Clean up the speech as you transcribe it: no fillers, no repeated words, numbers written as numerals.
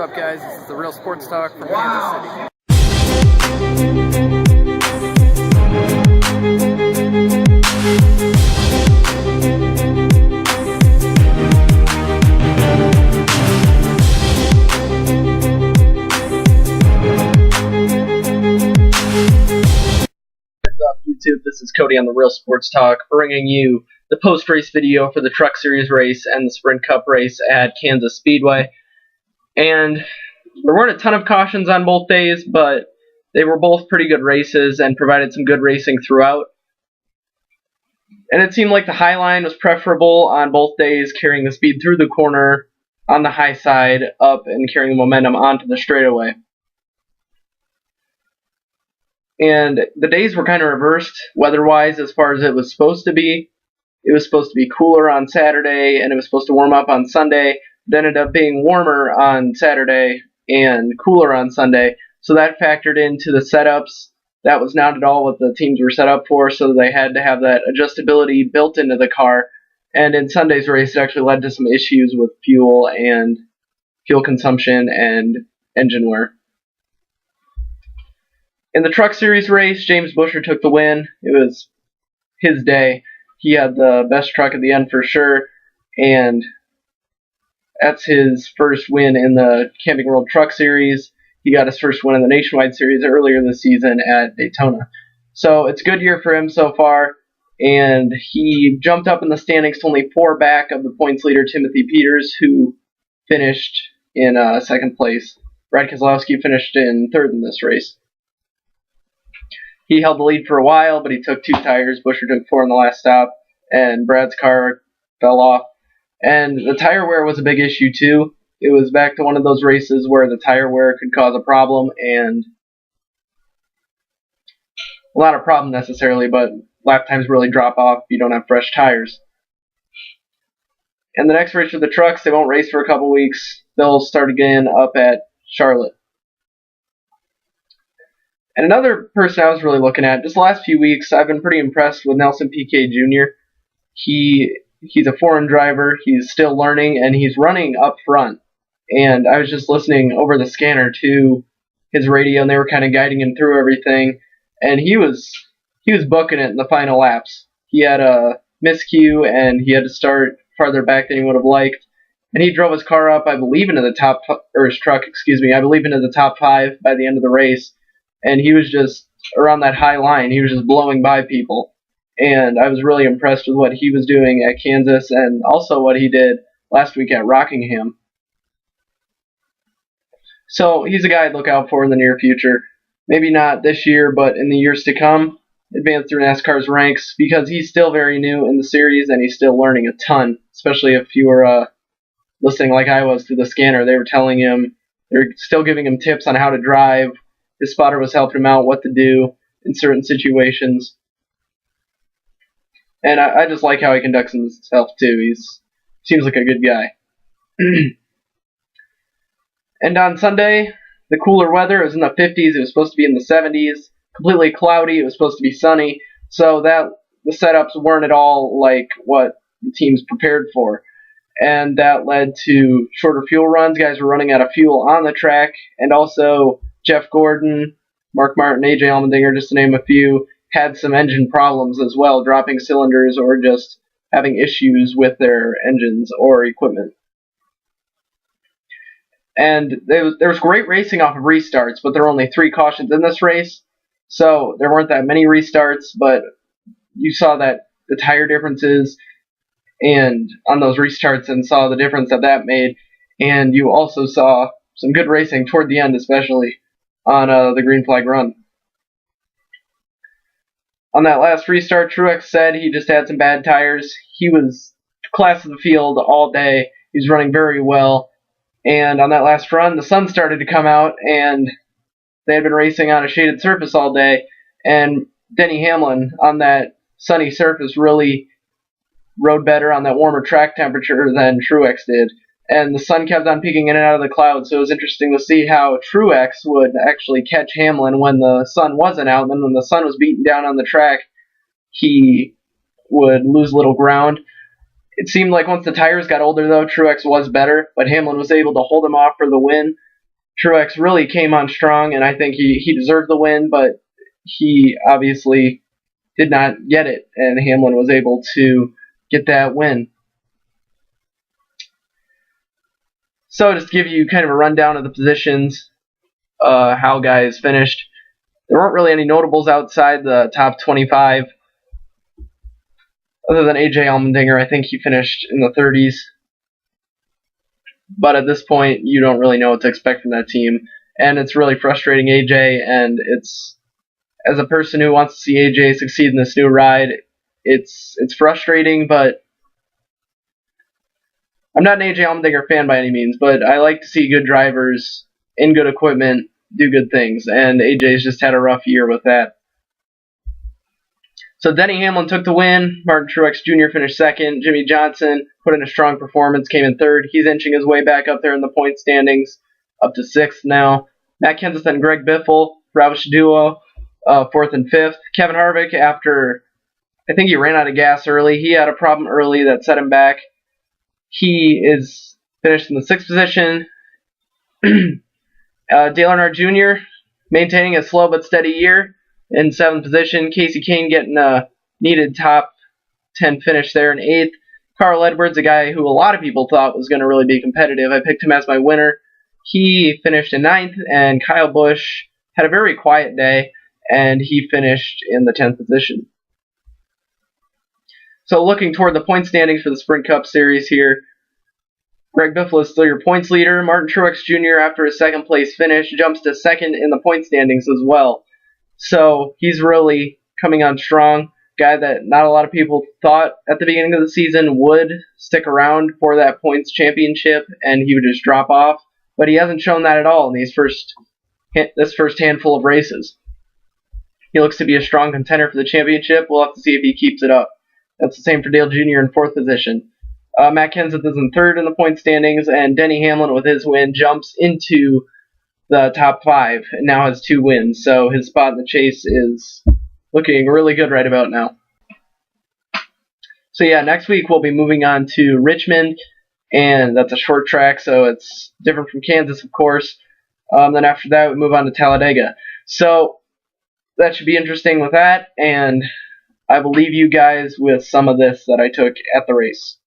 up, guys? This is the Real Sports Talk from Kansas City. What's up, YouTube? This is Cody on the Real Sports Talk, bringing you the post-race video for the Truck Series race and the Sprint Cup race at Kansas Speedway. And there weren't a ton of cautions on both days, but they were both pretty good races and provided some good racing throughout. And it seemed like the high line was preferable on both days, carrying the speed through the corner on the high side up and carrying the momentum onto the straightaway. And the days were kind of reversed weather-wise as far as it was supposed to be. It was supposed to be cooler on Saturday, and it was supposed to warm up on Sunday. It ended up being warmer on Saturday and cooler on Sunday, so that factored into the setups. That was not at all what the teams were set up for, so they had to have that adjustability built into the car. And in Sunday's race, it actually led to some issues with fuel and fuel consumption and engine wear. In the Truck Series race, James Buescher took the win. It was his day. He had the best truck at the end for sure, and that's his first win in the Camping World Truck Series. He got his first win in the Nationwide Series earlier this season at Daytona. So it's a good year for him so far, and he jumped up in the standings to only 4 back of the points leader Timothy Peters, who finished in second place. Brad Keselowski finished in third in this race. He held the lead for a while, but he took 2 tires. Buescher took 4 in the last stop, and Brad's car fell off. And the tire wear was a big issue too. It was back to one of those races where the tire wear could cause a problem, and not a problem necessarily, but lap times really drop off if you don't have fresh tires. And the next race for the trucks, they won't race for a couple weeks. They'll start again up at Charlotte. And another person I was really looking at, just the last few weeks, I've been pretty impressed with Nelson Piquet Jr. He's a foreign driver, he's still learning, and he's running up front. And I was just listening over the scanner to his radio, and they were kind of guiding him through everything. And he was booking it in the final laps. He had a miscue, and he had to start farther back than he would have liked. And he drove his car up, I believe, into the top, or his truck, I believe into the top 5 by the end of the race. And he was just around that high line. He was just blowing by people. And I was really impressed with what he was doing at Kansas and also what he did last week at Rockingham. So he's a guy I'd look out for in the near future. Maybe not this year, but in the years to come, advance through NASCAR's ranks, because he's still very new in the series and he's still learning a ton, especially if you were listening like I was to the scanner. They were telling him, they were still giving him tips on how to drive. His spotter was helping him out what to do in certain situations. And I just like how he conducts himself too. He seems like a good guy. And on Sunday, the cooler weather, it was in the 50s. It was supposed to be in the 70s. Completely cloudy. It was supposed to be sunny. So that the setups weren't at all like what the teams prepared for. And that led to shorter fuel runs. Guys were running out of fuel on the track. And also Jeff Gordon, Mark Martin, AJ Allmendinger, just to name a few, had some engine problems as well, dropping cylinders or just having issues with their engines or equipment. And there was great racing off of restarts, but there were only 3 cautions in this race, so there weren't that many restarts, but you saw that the tire differences and on those restarts and saw the difference that made, and you also saw some good racing toward the end, especially on the green flag run. On that last restart, Truex said he just had some bad tires. He was class of the field all day. He was running very well. And on that last run, the sun started to come out, and they had been racing on a shaded surface all day. And Denny Hamlin, on that sunny surface, really rode better on that warmer track temperature than Truex did. And the sun kept on peeking in and out of the clouds, so it was interesting to see how Truex would actually catch Hamlin when the sun wasn't out, and then when the sun was beating down on the track, he would lose a little ground. It seemed like once the tires got older, though, Truex was better, but Hamlin was able to hold him off for the win. Truex really came on strong, and I think he deserved the win, but he obviously did not get it, and Hamlin was able to get that win. So just to give you kind of a rundown of the positions, how guys finished. There weren't really any notables outside the top 25, other than AJ Allmendinger. I think he finished in the 30s. But at this point, you don't really know what to expect from that team, and it's really frustrating AJ, and it's, as a person who wants to see AJ succeed in this new ride, it's frustrating, but I'm not an AJ Allmendinger fan by any means, but I like to see good drivers in good equipment do good things, and AJ's just had a rough year with that. So Denny Hamlin took the win. Martin Truex Jr. finished second. Jimmy Johnson put in a strong performance, came in third. He's inching his way back up there in the point standings, up to sixth now. Matt Kenseth and Greg Biffle, Roush duo, fourth and fifth. Kevin Harvick, after I think he ran out of gas early. He had a problem early that set him back. He is finished in the sixth position. Dale Earnhardt Jr. maintaining a slow but steady year in seventh position. Casey Kane getting a needed top 10 finish there in eighth. Carl Edwards, a guy who a lot of people thought was going to really be competitive. I picked him as my winner. He finished in ninth, and Kyle Busch had a very quiet day, and he finished in the 10th position. So looking toward the point standings for the Sprint Cup Series here, Greg Biffle is still your points leader. Martin Truex Jr., after his second place finish, jumps to second in the point standings as well. So he's really coming on strong. Guy that not a lot of people thought at the beginning of the season would stick around for that points championship, and he would just drop off. But he hasn't shown that at all in this first handful of races. He looks to be a strong contender for the championship. We'll have to see if he keeps it up. That's the same for Dale Jr. in fourth position. Matt Kenseth is in third in the point standings, and Denny Hamlin, with his win, jumps into the top five and now has 2 wins. So his spot in the chase is looking really good right about now. So yeah, next week we'll be moving on to Richmond, and that's a short track, so it's different from Kansas, of course. Then after that, we move on to Talladega. So that should be interesting with that, and I will leave you guys with some of this that I took at the race.